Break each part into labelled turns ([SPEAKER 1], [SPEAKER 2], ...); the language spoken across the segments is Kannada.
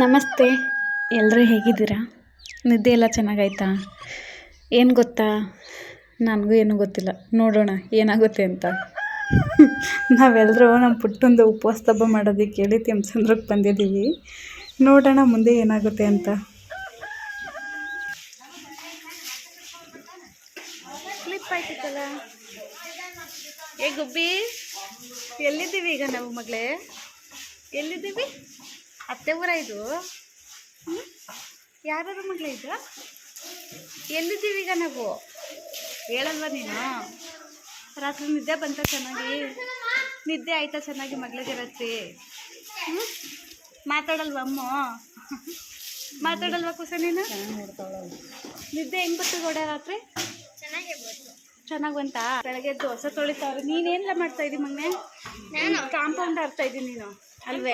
[SPEAKER 1] ನಮಸ್ತೆ. ಎಲ್ಲರೂ ಹೇಗಿದ್ದೀರಾ? ನಿದ್ದೆ ಎಲ್ಲ ಚೆನ್ನಾಗಾಯ್ತಾ? ಏನು ಗೊತ್ತಾ, ನನಗೂ ಏನೂ ಗೊತ್ತಿಲ್ಲ, ನೋಡೋಣ ಏನಾಗುತ್ತೆ ಅಂತ. ನಾವೆಲ್ಲರೂ ನಮ್ಮ ಪುಟ್ಟಂದು ಉಪವಾಸ ಹಬ್ಬ ಮಾಡೋದಕ್ಕೆ ಹೇಳಿ ತಿಮ್ಸಂದ್ರಕ್ಕೆ ಬಂದಿದ್ದೀವಿ. ನೋಡೋಣ ಮುಂದೆ ಏನಾಗುತ್ತೆ ಅಂತ. ಕ್ಲಿಪ್ ಆಯ್ತಲ್ಲ. ಏ ಗುಬ್ಬಿ, ಎಲ್ಲಿದ್ದೀವಿ ಈಗ ನಾವು ಮಗಳೇ? ಎಲ್ಲಿದ್ದೀವಿ? ಅತ್ತೆ ಊರ ಇದು? ಯಾರು ಮಗಳೇ ಇದು? ಎಲ್ಲಿದ್ದೀವಿ ಈಗ ನಾವು? ಹೇಳಲ್ವ ನೀನು? ರಾತ್ರಿ ನಿದ್ದೆ ಬಂತ ಚೆನ್ನಾಗಿ? ನಿದ್ದೆ ಆಯ್ತಾ ಚೆನ್ನಾಗಿ ಮಗಳಿಗೆ ರಾತ್ರಿ? ಮಾತಾಡಲ್ವ ಅಮ್ಮ? ಮಾತಾಡಲ್ವ ಕುಸ ನೀನು? ನಿದ್ದೆ ಹೆಂಗೆ ಬರ್ತದೆ ಓಡ ರಾತ್ರಿ? ಚೆನ್ನಾಗಿ ಬಂತ? ಬೆಳಗ್ಗೆ ದೋಸೆ ತೊಳಿತಾವ್ರೆ. ನೀನೇನೆಲ್ಲ ಮಾಡ್ತಾ ಇದ್ದಿ ಮಗನೇ? ನಾನು ಕಾಂಪೌಂಡ್ ಹಾರ್ತಾ ಇದ್ದೀನಿ ನೀನು ಅಲ್ವೇ?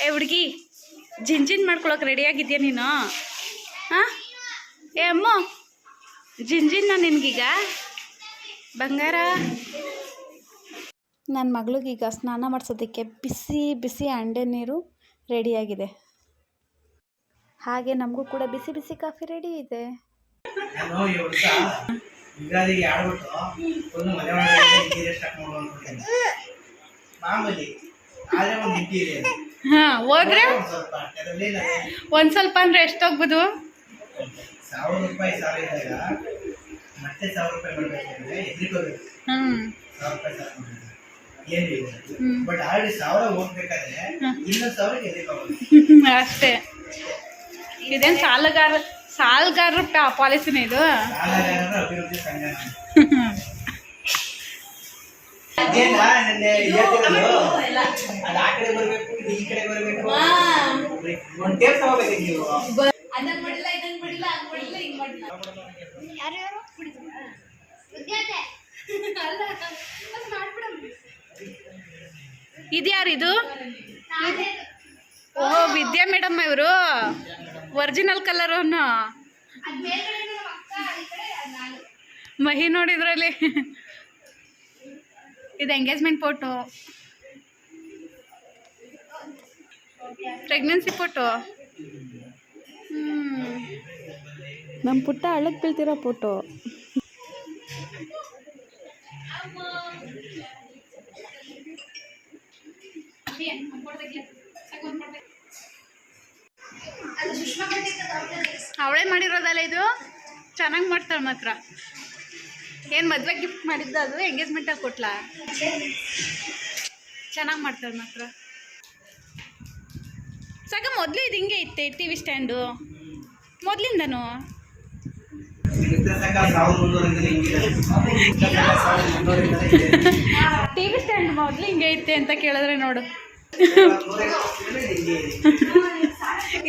[SPEAKER 1] ಏ ಹುಡುಗಿ, ಜಿಂಜಿನ್ ಮಾಡ್ಕೊಳಕ್ಕೆ ರೆಡಿಯಾಗಿದ್ಯಾ ನೀನು? ಹಾಂ ಏ ಅಮ್ಮ, ಜಿಂಜಿನ್ನ ನಿನ್ಗೀಗ ಬಂಗಾರ? ನನ್ನ ಮಗಳಿಗೀಗ ಸ್ನಾನ ಮಾಡಿಸೋದಕ್ಕೆ ಬಿಸಿ ಬಿಸಿ ಅಂಡೆ ನೀರು ರೆಡಿಯಾಗಿದೆ. ಹಾಗೆ ನಮಗೂ ಕೂಡ ಬಿಸಿ ಬಿಸಿ ಕಾಫಿ ರೆಡಿ ಇದೆ. ಹಾಂ, ಹೋದ್ರೆ ಒಂದು ಸ್ವಲ್ಪ ಅಂದರೆ ಎಷ್ಟೋಗ್ಬೋದು?
[SPEAKER 2] 1000 ರೂಪಾಯಿ ಸಾಲ ಇದ್ದಾಗ ಮತ್ತೆ 1000 ರೂಪಾಯಿ ಮಾಡಬೇಕಂದ್ರೆ ಎದ್ರಿಕೋಬೇಕು. 1000 ರೂಪಾಯಿ ಸಾಲ ಏನಿಲ್ಲ, ಬಟ್ ಆಲ್ರೆಡಿ 1000 ಹೋಗ್ಬೇಕಾದ್ರೆ ಇನ್ನೊಂದು 1000ಕ್ಕೆ ಎದ್ರಿಕೋಬೇಕು
[SPEAKER 1] ಅಷ್ಟೇ. ಇದೇನು ಸಾಲಗಾರರ ಪಾಲಿಸಿನ ಇದು?
[SPEAKER 2] ಸಾಲಗಾರರ ಅಭಿವೃದ್ಧಿ ಸಂಘ. ಆ ಕಡೆ ಬರಬೇಕು, ಈ ಕಡೆ ಬರಬೇಕು, ಒಂದು ಟೇಪ್ ತಗೋಬೇಕು ನೀವು.
[SPEAKER 1] ಇದ್ಯಾರಿದು? ಓಹೋ, ವಿದ್ಯಾ ಮೇಡಮ್ ಇವರು. ಒರಿಜಿನಲ್ ಕಲರ್ ಅನ್ನು ಮಹಿ ನೋಡಿದ್ರಲ್ಲಿ. ಇದು ಎಂಗೇಜ್ಮೆಂಟ್ ಫೋಟೋ, ಪ್ರೆಗ್ನೆನ್ಸಿ ಫೋಟೋ. ನಮ್ಮ ಪುಟ್ಟ ಹಳ್ಳಕ್ಕೆ ಬೀಳ್ತಿರೋ ಫೋಟೋ. ಅವಳೇ ಮಾಡಿರೋದಲ್ಲ ಇದು? ಚೆನ್ನಾಗಿ ಮಾಡ್ತಾಳೆ ಮಾತ್ರ. ಏನು ಮದುವೆ ಗಿಫ್ಟ್ ಮಾಡಿದ್ದ ಅದು? ಎಂಗೇಜ್ಮೆಂಟಾಗಿ ಕೊಟ್ಲಾ? ಚೆನ್ನಾಗಿ ಮಾಡ್ತಾಳೆ ಮಾತ್ರ. ಸಾಕ ಮೊದಲು ಇದು ಹಿಂಗೆ ಇತ್ತೆ ಟಿ ವಿ ಸ್ಟ್ಯಾಂಡು ಮೊದಲಿಂದನೂ? ಟಿ ವಿ ಸ್ಟ್ಯಾಂಡ್ ಮೊದಲು ಹಿಂಗೆ ಇತ್ತೆ ಅಂತ ಕೇಳಿದ್ರೆ ನೋಡು.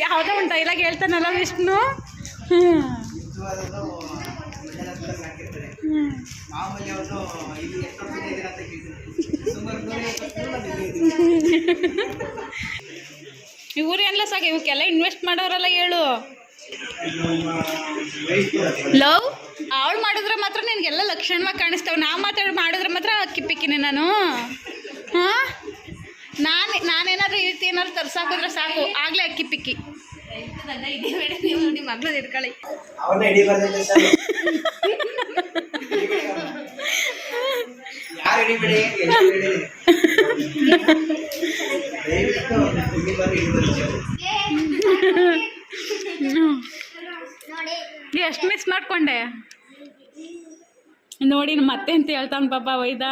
[SPEAKER 1] ಯಾವುದೋ ಒಂದು ಡೈಲಾಗ್ ಹೇಳ್ತಾನಲ್ಲ ವಿಷ್ಣು. ಇವ್ರೇನಲ್ಲ ಸಾಕ, ಇವಕ್ಕೆಲ್ಲ ಇನ್ವೆಸ್ಟ್ ಮಾಡೋರಲ್ಲ ಹೇಳು. ಲವ್ ಅವಳು ಮಾಡಿದ್ರೆ ಮಾತ್ರ ನಿನಗೆಲ್ಲ ಲಕ್ಷಣವಾಗಿ ಕಾಣಿಸ್ತಾವೆ. ನಾವು ಮಾಡಿದ್ರೆ ಮಾತ್ರ ಅಕ್ಕಿ ಪಿಕ್ಕಿನಿ ನಾನು. ಹಾಂ, ನಾನೇನಾದ್ರೂ ಈ ರೀತಿ ಏನಾದ್ರು ತರ್ಸಾಕಿದ್ರೆ ಸಾಕು, ಆಗಲೇ ಅಕ್ಕಿ ಪಿಕ್ಕಿ. ನಿಮ್ಮ ಮಗಳು ಇಟ್ಕೊಳ್ಳಿ. ಎಷ್ಟು ಮಿಸ್ ಮಾಡ್ಕೊಂಡೆ ನೋಡಿ. ಮತ್ತೆ ಅಂತ ಹೇಳ್ತಾನೆ ಪಾಪ ವೈದ.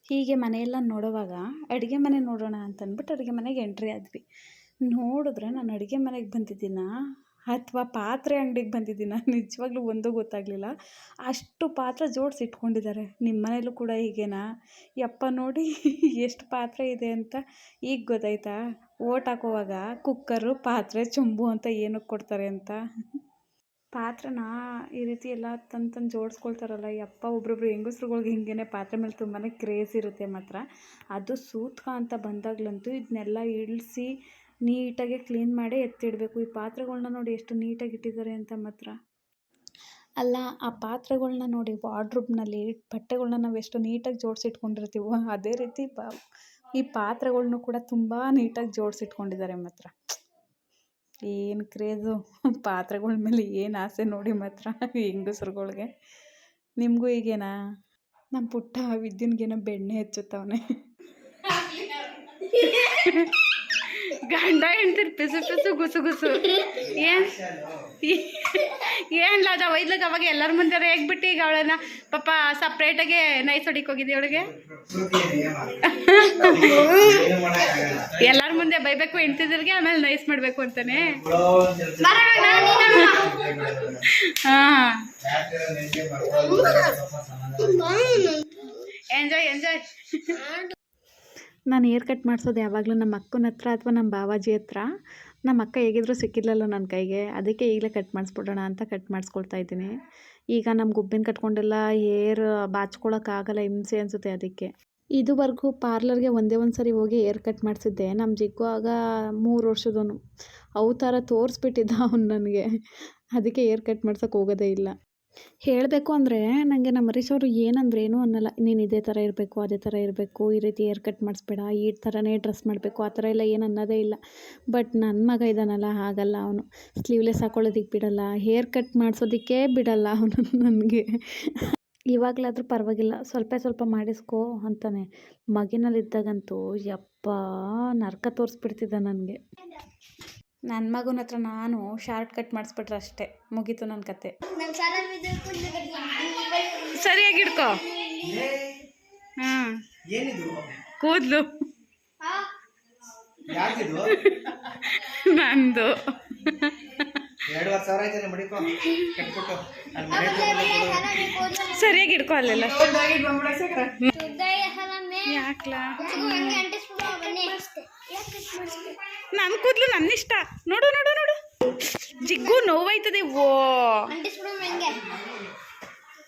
[SPEAKER 1] ಹೀಗೆ ಮನೆಯೆಲ್ಲ ನೋಡುವಾಗ ಅಡುಗೆ ಮನೆ ನೋಡೋಣ ಅಂತಂದ್ಬಿಟ್ಟು ಅಡುಗೆ ಮನೆಗೆ ಎಂಟ್ರಿ ಆದ್ವಿ. ನೋಡಿದ್ರೆ ನಾನು ಅಡುಗೆ ಮನೆಗೆ ಬಂದಿದ್ದೀನ ಅಥವಾ ಪಾತ್ರೆ ಅಂಗಡಿಗೆ ಬಂದಿದ್ದೀನ ನಿಜವಾಗ್ಲೂ ಒಂದೂ ಗೊತ್ತಾಗಲಿಲ್ಲ. ಅಷ್ಟು ಪಾತ್ರೆ ಜೋಡಿಸಿ ಇಟ್ಕೊಂಡಿದ್ದಾರೆ. ನಿಮ್ಮ ಮನೇಲೂ ಕೂಡ ಹೀಗೇನಾ? ಯಪ್ಪ ನೋಡಿ ಎಷ್ಟು ಪಾತ್ರೆ ಇದೆ ಅಂತ ಈಗ ಗೊತ್ತಾಯ್ತಾ? ಓಟ್ ಹಾಕುವಾಗ ಕುಕ್ಕರು, ಪಾತ್ರೆ, ಚೊಂಬು ಅಂತ ಏನಕ್ಕೆ ಕೊಡ್ತಾರೆ ಅಂತ. ಪಾತ್ರನ ಈ ರೀತಿ ಎಲ್ಲ ತಂದು ಜೋಡಿಸ್ಕೊಳ್ತಾರಲ್ಲ ಯಪ್ಪ. ಒಬ್ರೊಬ್ರು ಹೆಂಗಸ್ರುಗಳ್ಗೆ ಹಿಂಗೇ ಪಾತ್ರೆ ಮೇಲೆ ತುಂಬಾ ಕ್ರೇಜ್ ಇರುತ್ತೆ ಮಾತ್ರ. ಅದು ಸೂತ್ಕ ಅಂತ ಬಂದಾಗ್ಲಂತೂ ಇದನ್ನೆಲ್ಲ ಇಳಿಸಿ ನೀಟಾಗಿ ಕ್ಲೀನ್ ಮಾಡಿ ಎತ್ತಿಡಬೇಕು. ಈ ಪಾತ್ರೆಗಳ್ನ ನೋಡಿ ಎಷ್ಟು ನೀಟಾಗಿ ಇಟ್ಟಿದ್ದಾರೆ ಅಂತ ಮಾತ್ರ. ಅಲ್ಲ, ಆ ಪಾತ್ರೆಗಳ್ನ ನೋಡಿ ವಾರ್ಡ್ರೋಬ್ನಲ್ಲಿ ಬಟ್ಟೆಗಳ್ನ ನಾವು ಎಷ್ಟು ನೀಟಾಗಿ ಜೋಡಿಸಿಟ್ಕೊಂಡಿರ್ತೀವೋ ಅದೇ ರೀತಿ ಈ ಪಾತ್ರೆಗಳ್ನು ಕೂಡ ತುಂಬ ನೀಟಾಗಿ ಜೋಡಿಸಿಟ್ಕೊಂಡಿದ್ದಾರೆ ಮಾತ್ರ. ಏನು ಕ್ರೇಜು ಪಾತ್ರೆಗಳ ಮೇಲೆ, ಏನು ಆಸೆ ನೋಡಿ ಮಾತ್ರ ಹೆಂಗಸ್ರುಗಳ್ಗೆ. ನಿಮಗೂ ಹೀಗೇನಾ? ನಮ್ಮ ಪುಟ್ಟ ವಿದ್ಯುನ್ಗೇನೋ ಬೆಣ್ಣೆ ಹಚ್ಚುತ್ತವನೆ. ಗಂಡ ಹೆಂಡ್ತಿರ್ ಪಿಸು ಪಿಸು ಗುಸು ಗುಸು ಏನ್ಲ ಅದ ಒಯ್ದ್ಲಾಗ ಅವಾಗ ಎಲ್ಲರ ಮುಂದೆ ರೇಗ್ಬಿಟ್ಟು ಈಗ ಅವಳನ್ನ ಪಾಪ ಸಪ್ರೇಟಾಗೆ ನೈಸ್ ಹೊಡಿಕ್ ಹೋಗಿದ್ದೆ ಅವಳಿಗೆ. ಎಲ್ಲರ ಮುಂದೆ ಬೈಬೇಕು ಹೆಂಡ್ತಿದ್ರಿಗೆ, ಆಮೇಲೆ ನೈಸ್ ಮಾಡ್ಬೇಕು ಅಂತಾನೆ. Enjoy enjoy. ನಾನು ಏರ್ ಕಟ್ ಮಾಡಿಸೋದು ಯಾವಾಗಲೂ ನಮ್ಮ ಅಕ್ಕನ ಹತ್ರ ಅಥವಾ ನಮ್ಮ ಬಾವಾಜಿ ಹತ್ರ. ನಮ್ಮ ಅಕ್ಕ ಹೇಗಿದ್ರೂ ಸಿಕ್ಕಿಲ್ಲಲ್ಲ ನನ್ನ ಕೈಗೆ, ಅದಕ್ಕೆ ಈಗಲೇ ಕಟ್ ಮಾಡಿಸ್ಬಿಡೋಣ ಅಂತ ಕಟ್ ಮಾಡಿಸ್ಕೊಳ್ತಾ ಇದ್ದೀನಿ. ಈಗ ನಮ್ಮ ಗುಬ್ಬಿನ ಕಟ್ಕೊಂಡೆಲ್ಲ ಏರ್ ಬಾಚ್ಕೊಳ್ಳೋಕ್ಕಾಗಲ್ಲ, ಹಿಂಸೆ ಅನಿಸುತ್ತೆ ಅದಕ್ಕೆ. ಇದುವರೆಗೂ ಪಾರ್ಲರ್ಗೆ ಒಂದೇ ಒಂದು ಸರಿ ಹೋಗಿ ಏರ್ ಕಟ್ ಮಾಡಿಸಿದ್ದೆ. ನಮ್ಮ ಜಿಗ್ಗು ಆಗ 3 ವರ್ಷದವನು, ಅವು ಥರ ತೋರಿಸ್ಬಿಟ್ಟಿದ್ದ ಅವ್ನು ನನಗೆ. ಅದಕ್ಕೆ ಏರ್ ಕಟ್ ಮಾಡ್ಸೋಕೆ ಹೋಗೋದೇ ಇಲ್ಲ. ಹೇಳಬೇಕು ಅಂದರೆ ನನಗೆ ನಮ್ಮ ಹರೀಶ್ ಅವರು ಏನಂದ್ರೆ ಏನೂ ಅನ್ನಲ್ಲ. ನೀನು ಇದೇ ಥರ ಇರಬೇಕು, ಅದೇ ಥರ ಇರಬೇಕು, ಈ ರೀತಿ ಏರ್ ಕಟ್ ಮಾಡಿಸ್ಬೇಡ, ಈ ಥರನೇ ಡ್ರೆಸ್ ಮಾಡಬೇಕು, ಆ ಥರ ಎಲ್ಲ ಏನು ಅನ್ನೋದೇ ಇಲ್ಲ. ಬಟ್ ನನ್ನ ಮಗ ಇದ್ದಾನಲ್ಲ, ಹಾಗಲ್ಲ ಅವನು. ಸ್ಲೀವ್ಲೆಸ್ ಹಾಕೊಳ್ಳೋದಕ್ಕೆ ಬಿಡಲ್ಲ, ಹೇರ್ ಕಟ್ ಮಾಡಿಸೋದಕ್ಕೆ ಬಿಡಲ್ಲ ಅವನು ನನಗೆ. ಇವಾಗಲಾದರೂ ಪರವಾಗಿಲ್ಲ, ಸ್ವಲ್ಪ ಸ್ವಲ್ಪ ಮಾಡಿಸ್ಕೋ ಅಂತಾನೆ. ಮಗಿನಲ್ಲಿದ್ದಾಗಂತೂ ಯಪ್ಪ ನರ್ಕ ತೋರಿಸ್ಬಿಡ್ತಿದ್ದ ನನಗೆ. ನನ್ನ ಮಗನ ಹತ್ರ ನಾನು ಶಾರ್ಟ್ ಕಟ್ ಮಾಡಿಸ್ಬಿಟ್ರೆ ಅಷ್ಟೇ, ಮುಗೀತು ನನ್ನ ಕತೆ. ಸರಿಯಾಗಿ ಇಡ್ಕೋ. ಕೂದಲು ನಂದು. ಸರಿಯಾಗಿ ಇಡ್ಕೊ ಅಲ್ಲೆಲ್ಲ. ಯಾಕ್ಲಾ ನನ್ನ ಕೂದಲು ನನ್ನ ಇಷ್ಟ. ನೋಡು ನೋಡು ನೋಡು, ಜಿಗ್ಗು ನೋವಾಯ್ತದೆ. ಓ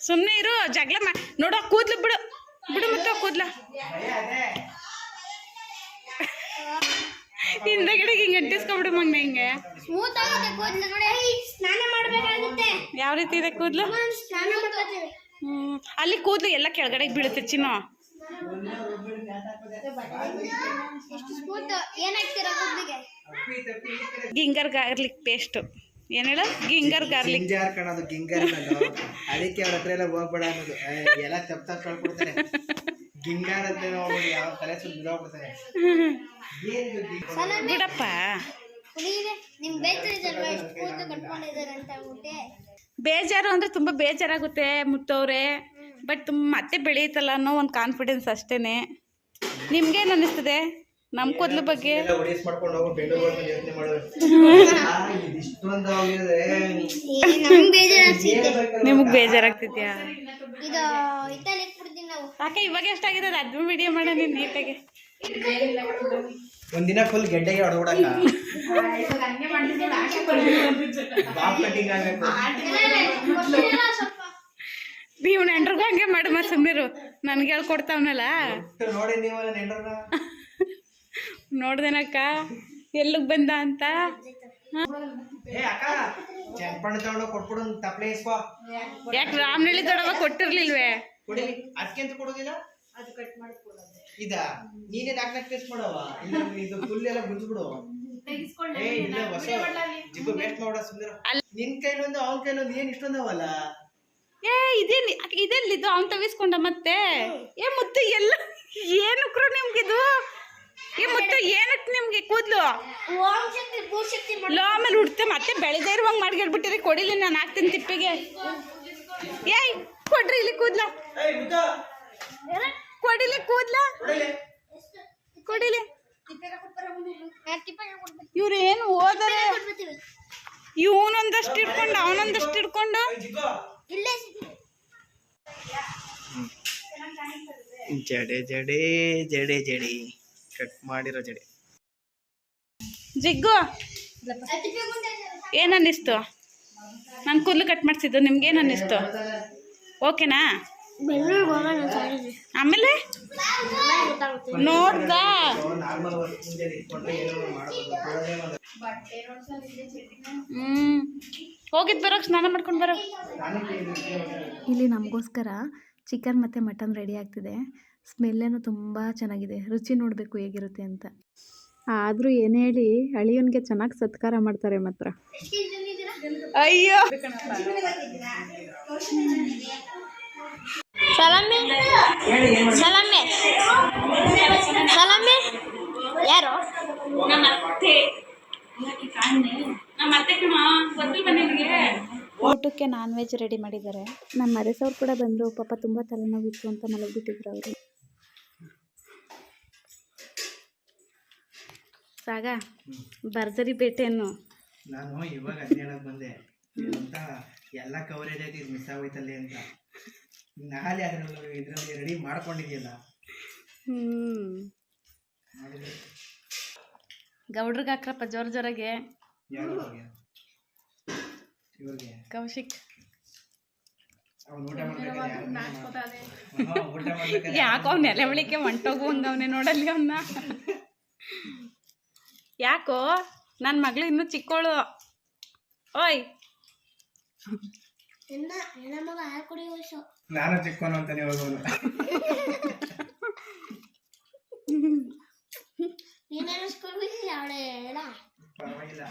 [SPEAKER 1] ಸುಮ್ಮನೆ ಇರು, ಜಗಳ ನೋಡು. ಕೂದಲು ಬಿಡು ಬಿಡು, ಮತ್ತೆ ಕೂದಲ ಹಿಂದಗಡೆಗೆ ಹಿಂಗೆ ಅಂಟಿಸ್ಕೊಬಿಡು ಮಗ್ನ. ಹಿಂಗೆ ಯಾವ ರೀತಿ ಇದೆ ಕೂದಲು? ಅಲ್ಲಿ ಕೂದಲು ಎಲ್ಲ ಕೆಳಗಡೆ ಬೀಳುತ್ತೆ ಚಿನ್ನು. ಗಿಂಗರ್ ಗಾರ್ಲಿಕ್ ಪೇಸ್ಟ್. ಏನ್ ಹೇಳ? ಗಿಂಗರ್ ಗಾರ್ಲಿಕ್.
[SPEAKER 2] ಅದಕ್ಕೆ ಅವ್ರ ಹತ್ರ ಎಲ್ಲ ಹೋಗ್ಬೇಡ ಅನ್ನೋದು. ಎಲ್ಲ ತಪ್ಪ ಕಳ್ಕೊಡ್ತಾನೆ. ಗಿಂಗರ್ ಅಂತ ಯಾವ ತಲೆ ಸುತ್ತ ಬಿಡೋಗ್ಬಿಡ್ತಾನೆ.
[SPEAKER 1] ಬಿಡಪ್ಪ, ಬೇಜಾರು ಅಂದ್ರೆ ತುಂಬಾ ಬೇಜಾರಾಗುತ್ತೆ ಮುತ್ತವ್ರೆ. ಬಟ್ ಮತ್ತೆ ಬೆಳೆಯುತ್ತಲ್ಲ ಅನ್ನೋ ಒಂದು ಕಾನ್ಫಿಡೆನ್ಸ್ ಅಷ್ಟೇನೆ. ನಿಮ್ಗೇನು ಅನ್ನಿಸ್ತದೆ ನಮ್ಮ ಕೂದಲು ಬಗ್ಗೆ? ನಿಮಗೆ ಬೇಜಾರಾಗ್ತಿದ್ಯಾ? ಯಾಕೆ ಇವಾಗ ಎಷ್ಟಾಗಿದೆ? ಅದನ್ನ ವಿಡಿಯೋ ಮಾಡ ನೀನು ನೀಟಾಗಿ.
[SPEAKER 2] ಒಂದಿನ ಫುಲ್ ಗೆಡ್ಡೆಗೆ ಹೊಡೆದ್ಬಿಡಕ್ಕ.
[SPEAKER 1] ನೀವು ನೆಂಟ್ರಿಗೂ ಹಂಗೆ ಮಾಡಿ ಮತ್ತೆ ಸುಮ್ಮನಿರು. ನನ್ಗೆ ಹೇಳ್ಕೊಡ್ತಾವನಲ್ಲ.
[SPEAKER 2] ನೋಡಿ ನೀವು ನೆಂಟ್ರನ್ನ
[SPEAKER 1] ನೋಡ್ದೇನಕ್ಕ ಎಲ್ಲಿಗೆ ಬಂದ ಅಂತ. ಯಾಕೆ ರಾಮನಳ್ಳಿ ದೊಡ್ಡವ ಕೊಟ್ಟಿರ್ಲಿಲ್ವೇ?
[SPEAKER 2] ಅದಕ್ಕೆಂತ ಕೊಡೋದಿಲ್ಲ. ಇದ ನೀನೇ ನಾಲ್ಕು ಟೇಸ್ಟ್ ಮಾಡವ. ಇದು ಫುಲ್ ಎಲ್ಲ ಗುಂಜ್ಬಿಡು. ಜಿಬ್ಬು ವೇಸ್ಟ್ ಮಾಡ ಸುಂದರ. ನಿನ್ ಕೈಲೊಂದು ಅವನ ಕೈಲೊಂದು ಏನ್ ಇಷ್ಟೊಂದವಲ್ಲ. ಇದೆಲ್ಲಿದ್ದು ಅವನ್ ತವಿಸ್ಕೊಂಡ ಮತ್ತೆ.
[SPEAKER 1] ಏ ಮುತ್ತು ಎಲ್ಲ ಏನಕ್ರು ನಿಮ್ಗಿದು? ಏ ಮುತ್ತು ಏನಕ್ಕೆ ನಿಮ್ಗೆ ಕೂದ್ಲು? ಲೋ ಆಮೇಲೆ ಉಡ್ತೆ ಮತ್ತೆ ಬೆಳೆದೇ ಇರುವಂಗೆ ಮಾಡಿ ಹೇಳ್ಬಿಟ್ಟಿರಿ. ಕೊಡಿಲಿ, ನಾನು ಹಾಕ್ತೀನಿ ತಿಪ್ಪಿಗೆ. ಏಯ್ ಕೊಡ್ರಿ ಇಲ್ಲಿ ಕೂದ್ಲ. ಕೊಡಿಲಿ ಕೂದ್ಲ, ಕೊಡಿಲಿ. ಇವ್ರು ಏನು ಓದರೆ? ಇವನೊಂದಷ್ಟು ಇಟ್ಕೊಂಡು ಅವನೊಂದಷ್ಟು ಇಟ್ಕೊಂಡು
[SPEAKER 2] ಜಡೆ ಜಡೆ ಜಡೆ ಜಡೆ ಕಟ್ ಮಾಡಿರೋ ಜಡೆ.
[SPEAKER 1] ಜಿಗ್ಗು ಏನನ್ನಿಸ್ತು? ನಾನು ಕೂದಲು ಕಟ್ ಮಾಡಿಸಿದ್ದು ನಿಮ್ಗೇನು ಅನ್ನಿಸ್ತು? ಓಕೆನಾ?
[SPEAKER 3] ಬೆಂಗಳೂರಿಗೆ ಹೋಗೋಣ ಸಾರಿಗೆ
[SPEAKER 1] ಆಮೇಲೆ ನೋಡ್ದ
[SPEAKER 2] ನಾರ್ಮಲ್ ವರ್ಕ್ ಮುಂದೆ ಇಟ್ಕೊಂಡ್ರೆ ಏನೋ ಮಾಡ್ಬೋದು
[SPEAKER 1] ಹೋಗಿದ್ ಬರೋಕ್ ಸ್ನಾನ ಮಾಡ್ಕೊಂಡು ಬರೋ.
[SPEAKER 2] ನಾನು
[SPEAKER 1] ಇಲ್ಲಿ ನಮಗೋಸ್ಕರ ಚಿಕನ್ ಮತ್ತು ಮಟನ್ ರೆಡಿ ಆಗ್ತಿದೆ. ಸ್ಮೆಲ್ಲೇನೋ ತುಂಬ ಚೆನ್ನಾಗಿದೆ. ರುಚಿ ನೋಡಬೇಕು ಹೇಗಿರುತ್ತೆ ಅಂತ. ಆದರೂ ಏನು ಹೇಳಿ ಅಳಿಯನ್ಗೆ ಚೆನ್ನಾಗಿ ಸತ್ಕಾರ ಮಾಡ್ತಾರೆ ಮಾತ್ರ. ಅಯ್ಯೋ
[SPEAKER 3] ಸಲಾಮಿ ಸಲಾಮಿ ಸಲಾಮಿ ಯಾರು
[SPEAKER 1] ಊಟಕ್ಕೆ ನಾನ್ ವೆಜ್ ರೆಡಿ ಮಾಡಿದ್ದಾರೆ. ನಮ್ಮ ಮರೆಸವ್ರು ಕೂಡ ಬಂದರು. ಪಾಪ ತುಂಬ ತಲೆನೋವಿತ್ತು ಅಂತ ಮಲಗಿಬಿಟ್ಟಿದ್ರು ಅವರು. ಸಾಗ ಭರ್ಜರಿ ಬೇಟೆಯನ್ನು
[SPEAKER 2] ನಾನು ಇವಾಗ ಅದೇ ಹೇಳಕ್ ಬಂದೆ ಅಂತ ಎಲ್ಲ ಕವರೇಜ್ ಆಯ್ತು ಇದು ಮಿಸ್ ಆಗೋಯ್ತಲ್ಲಿ ಅಂತ. ನಾಳೆ ಇದರಲ್ಲಿ ರೆಡಿ ಮಾಡ್ಕೊಂಡಿದ್ಯಲ್ಲ.
[SPEAKER 1] ಗೌಡ್ರಿಗೆ ಹಾಕ್ರಪ್ಪ ಜೋರ್ ಜೋರಾಗೆ.
[SPEAKER 2] ಇವ್ರಿಗೆ
[SPEAKER 1] ಕೌಶಿಕ್
[SPEAKER 2] ಅವ್ನು ಊಟ ಮಾಡ್ಬೇಕಾದ್ರೆ
[SPEAKER 1] ಯಾಕೋ ಅವ್ನ ಎಲೆ ಬಳಿಕೆ ಹೊಂಟೋಗುವಂಗ ಅವನೇ ನೋಡಲ್ಲಿ ಅವನ್ನ. ಯಾಕೋ ನನ್ನ ಮಗಳು ಇನ್ನೂ ಚಿಕ್ಕವಳು. ಓಯ್
[SPEAKER 2] ನಾನು ಚಿಕ್ಕವನು ಅಂತಾನೆ ಹೋಗೋನು. ಪರವಾಗಿಲ್ಲ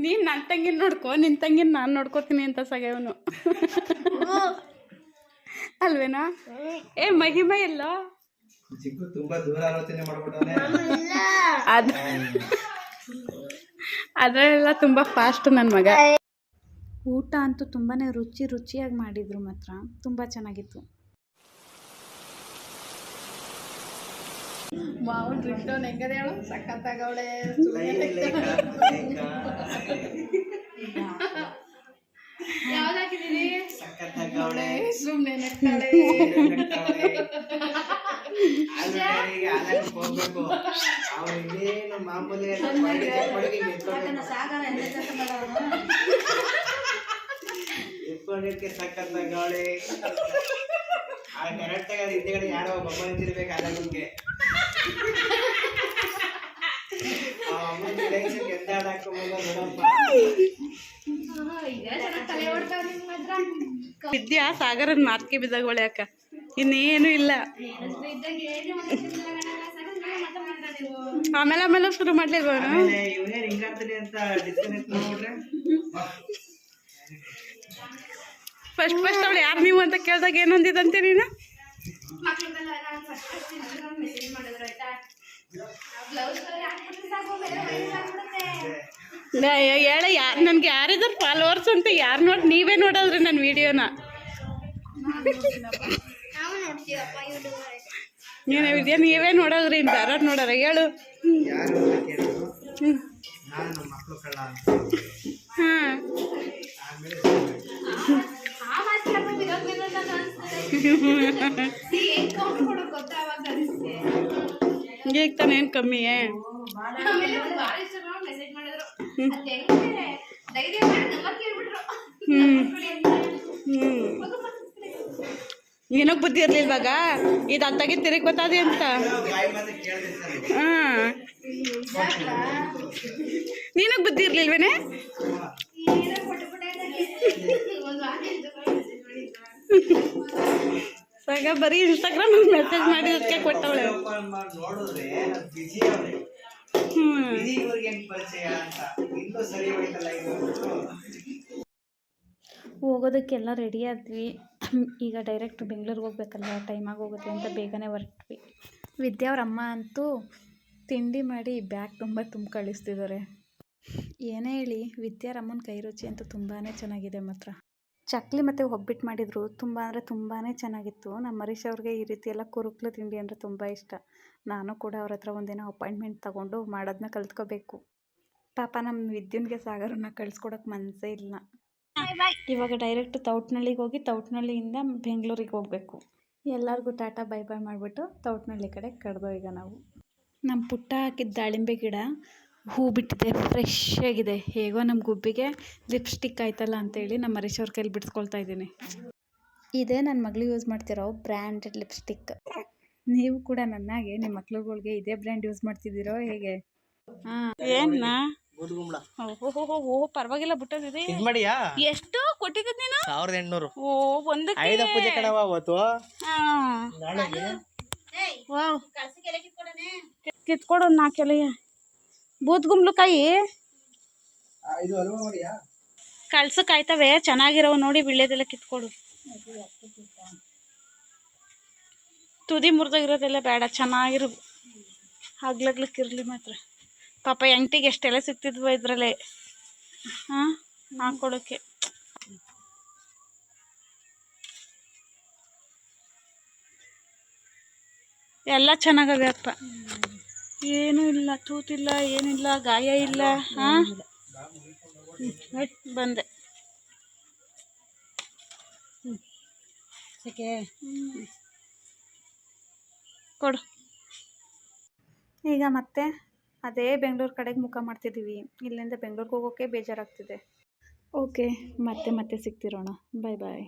[SPEAKER 1] ನೀನ್ ನನ್ನ ತಂಗಿನ ನೋಡ್ಕೊ, ನಿನ್ ತಂಗಿನ ನಾನು ನೋಡ್ಕೋತೀನಿ ಅಂತ ಸಗವನು ಅಲ್ವೇನಾ? ಏ ಮಹಿಮಾ ಎಲ್ಲ
[SPEAKER 2] ಚಿಕ್ಕ ತುಂಬಾ ದೂರ ಆಲೋಚನೆ ಮಾಡ್ಬಿಟ್ಟವನೆ.
[SPEAKER 1] ಅದರೆಲ್ಲ ತುಂಬ ಫಾಸ್ಟ್ ನನ್ನ ಮಗ. ಊಟ ಅಂತೂ ತುಂಬಾ ರುಚಿಯಾಗಿ ಮಾಡಿದ್ರು ಮಾತ್ರ. ತುಂಬ ಚೆನ್ನಾಗಿತ್ತು.
[SPEAKER 2] ಹೋಗ್ಬೇಕು ಅವನಿಗೇನು ಮಾಮೂಲಿ ಇಟ್ಕೊಂಡಿರ್ಕೆ ಸಕ್ಕತ್ತಾಗವಳೆ. ಆ ಕರೆಕ್ಟಾಗಿ ಅದು ಹಿಂದೆಗಡೆ ಯಾರೋ ಒಬ್ಬ ನಿಂತಿರ್ಬೇಕು ಅದಕ್ಕೆ
[SPEAKER 1] ವಿದ್ಯಾ ಸಾಗರನ್ ಮಾರ್ಕೆ ಬಿದ್ದಾಗೋಳೆ ಅಕ್ಕ, ಇನ್ನೇನು ಇಲ್ಲ. ಆಮೇಲೆ ಶುರು ಮಾಡ್ಲಿಲ್ವ?
[SPEAKER 2] ಇವನೇ ಹಿಂಗಾಗ್ತದೆ ಅಂತ ಡಿಸ್ಕನೆಕ್ಟ್ ಮಾಡ್ಬಿಟ್ರೆ
[SPEAKER 1] ಫಸ್ಟ್ ಅವಳು ಯಾರು ನೀವು ಅಂತ ಕೇಳಿದಾಗ ಏನೊಂದಿದಂತೆ ನೀನು? ಹೇಳ ನನ್ಗೆ ಯಾರಿದಾರು ಫಾಲೋವರ್ಸ್ ಅಂತ ಯಾರು ನೋಡಿ ನೀವೇ ನೋಡೋದ್ರಿ ನನ್ನ ವಿಡಿಯೋನ. ನೀನೇ ವಿಡಿಯೋ ನೀವೇ ನೋಡೋದ್ರಿ, ಯಾರು ನೋಡೋರ ಹೇಳು. ಹಾಂ ಈಗ ತಾನೇ ಏನು ಕಮ್ಮಿ? ಏನಕ್ಕೆ ಬುದ್ಧಿ ಇರ್ಲಿಲ್ವಾಗ ಇದು ಅತ್ತಾಗೆ ತಿರುಗಿ ಗೊತ್ತಾದೆ ಅಂತ. ಹಾಂ ನೀನಕ್ಕೆ ಬುದ್ಧಿ ಇರ್ಲಿಲ್ವೇನೆ? ಸಾಗ ಬರೀ ಇನ್ಸ್ಟಾಗ್ರಾಮ್ ಮೆಸೇಜ್ ಮಾಡಿದಕ್ಕೆ ಕೊಟ್ಟವಳೆ. ಹೋಗೋದಕ್ಕೆಲ್ಲ ರೆಡಿ ಆದ್ವಿ. ಈಗ ಡೈರೆಕ್ಟ್ ಬೆಂಗಳೂರಿಗೆ ಹೋಗ್ಬೇಕಲ್ಲ, ಟೈಮಾಗಿ ಹೋಗುತ್ತೆ ಅಂತ ಬೇಗನೆ ಹೊರಟ್ವಿ. ವಿದ್ಯಾ ಅವ್ರ ಅಮ್ಮ ಅಂತೂ ತಿಂಡಿ ಮಾಡಿ ಬ್ಯಾಗ್ ತುಂಬ ಕಳಿಸ್ತಿದ್ದಾರೆ. ಏನೇ ಹೇಳಿ ವಿದ್ಯಾರಮ್ಮನ ಕೈ ರುಚಿ ಅಂತೂ ತುಂಬಾ ಚೆನ್ನಾಗಿದೆ ಮಾತ್ರ. ಚಕ್ಲಿ ಮತ್ತು ಒಬ್ಬಿಟ್ಟು ಮಾಡಿದರು. ತುಂಬ ಅಂದರೆ ತುಂಬಾ ಚೆನ್ನಾಗಿತ್ತು. ನಮ್ಮ ಹರೀಶ್ ಅವ್ರಿಗೆ ಈ ರೀತಿ ಎಲ್ಲ ಕುರುಕ್ಲು ತಿಂಡಿ ಅಂದರೆ ತುಂಬ ಇಷ್ಟ. ನಾನು ಕೂಡ ಅವ್ರ ಹತ್ರ ಒಂದಿನ ಅಪಾಯಿಂಟ್ಮೆಂಟ್ ತೊಗೊಂಡು ಮಾಡೋದನ್ನ ಕಲ್ತ್ಕೋಬೇಕು. ಪಾಪ ನಮ್ಮ ವಿದ್ಯುನ್ಗೆ ಸಾಗರನ್ನ ಕಳಿಸ್ಕೊಡೋಕೆ ಮನಸ್ಸೇ ಇಲ್ಲ. ಇವಾಗ ಡೈರೆಕ್ಟ್ ತೌಟ್ನಳ್ಳಿಗೆ ಹೋಗಿ ತೌಟ್ನಳ್ಳಿಯಿಂದ ಬೆಂಗಳೂರಿಗೆ ಹೋಗಬೇಕು. ಎಲ್ಲರಿಗೂ ಟಾಟಾ ಬೈ ಬೈ ಮಾಡಿಬಿಟ್ಟು ತೌಟ್ನಳ್ಳಿ ಕಡೆ ಕಡ್ದೋ ಈಗ ನಾವು. ನಮ್ಮ ಪುಟ್ಟ ಹಾಕಿದ ದಾಳಿಂಬೆ ಗಿಡ ಹೂ ಬಿಟ್ಟಿದೆ, ಫ್ರೆಶ್ ಆಗಿದೆ. ಹೇಗೋ ನಮ್ಮ ಗುಬ್ಬಿಗೆ ಲಿಪ್ಸ್ಟಿಕ್ ಆಯ್ತಲ್ಲ ಅಂತೇಳಿ ನಮ್ಮ ಹರೀಶ್ ಅವ್ರ ಕೈಲಿ ಬಿಡಿಸ್ಕೊಳ್ತಾ ಇದ್ದೀನಿ. ಇದೇ ನನ್ನ ಮಗಳು ಯೂಸ್ ಮಾಡ್ತಿರೋ ಬ್ರ್ಯಾಂಡೆಡ್ ಲಿಪ್ಸ್ಟಿಕ್. ನೀವು ಕೂಡ ನನ್ನಾಗೆ ನಿಮ್ಮ ಮಕ್ಳುಗಳಿಗೆ ಇದೇ ಬ್ರ್ಯಾಂಡ್ ಯೂಸ್ ಮಾಡ್ತಿದ್ದೀರೋ ಹೇಗೆ? ಏನ ಓಹೋ ಪರವಾಗಿಲ್ಲ ಬಿಟ್ಟದಿದೆ. ಎಷ್ಟು ಕೊಟ್ಟಿದ್ದ ನೀನು?
[SPEAKER 2] 1800.
[SPEAKER 1] ಓ ಒಂದಕ್ಕೆ
[SPEAKER 2] ಐದ ಪೂಜೆ ಕಣವ ಅವತ್ತು.
[SPEAKER 1] ವಾವ್ ಕಿತ್ಕೊಡು 4 ಎಲೆಯ ಬೂತ್ ಗುಂಬ್ಳಕಾಯಿ
[SPEAKER 2] ಇದು ಅಲ್ವಾ ಮಾಡಿಯಾ?
[SPEAKER 1] ಕಳ್ಸಕ್ಕಾಯ್ತವೆ ಚೆನ್ನಾಗಿರೋ ನೋಡಿ ವಿಳ್ಯದೆಲ್ಲ ಕಿತ್ಕೊಡು. ತುದಿ ಮುರಿದೋಗಿರೋದೆಲ್ಲ ಬೇಡ, ಚೆನ್ನಾಗಿರೋ ಹಗ್ಲಗ್ಲಕ್ಕಿರಲಿ ಮಾತ್ರ. ಪಾಪ ಎಂಟಿಗೆ ಎಷ್ಟೆಲ್ಲ ಸಿಗ್ತಿದ್ವು ಇದರಲ್ಲೇ ಹಾಕೊಳಕ್ಕೆ. ಎಲ್ಲ ಚೆನ್ನಾಗವೆ ಅಪ್ಪ, ಏನೂ ಇಲ್ಲ, ತೂತಿಲ್ಲ, ಏನಿಲ್ಲ, ಗಾಯ ಇಲ್ಲ. ಬಂದೆ ಕೊಡು. ಈಗ ಮತ್ತೆ ಅದೇ ಬೆಂಗಳೂರು ಕಡೆಗೆ ಮುಖ ಮಾಡ್ತಿದ್ದೀವಿ. ಇಲ್ಲಿಂದ ಬೆಂಗಳೂರಿಗೆ ಹೋಗೋಕ್ಕೆ ಬೇಜಾರಾಗ್ತಿದೆ. ಓಕೆ, ಮತ್ತೆ ಸಿಗ್ತಿರೋಣ. ಬಾಯ್ ಬಾಯ್.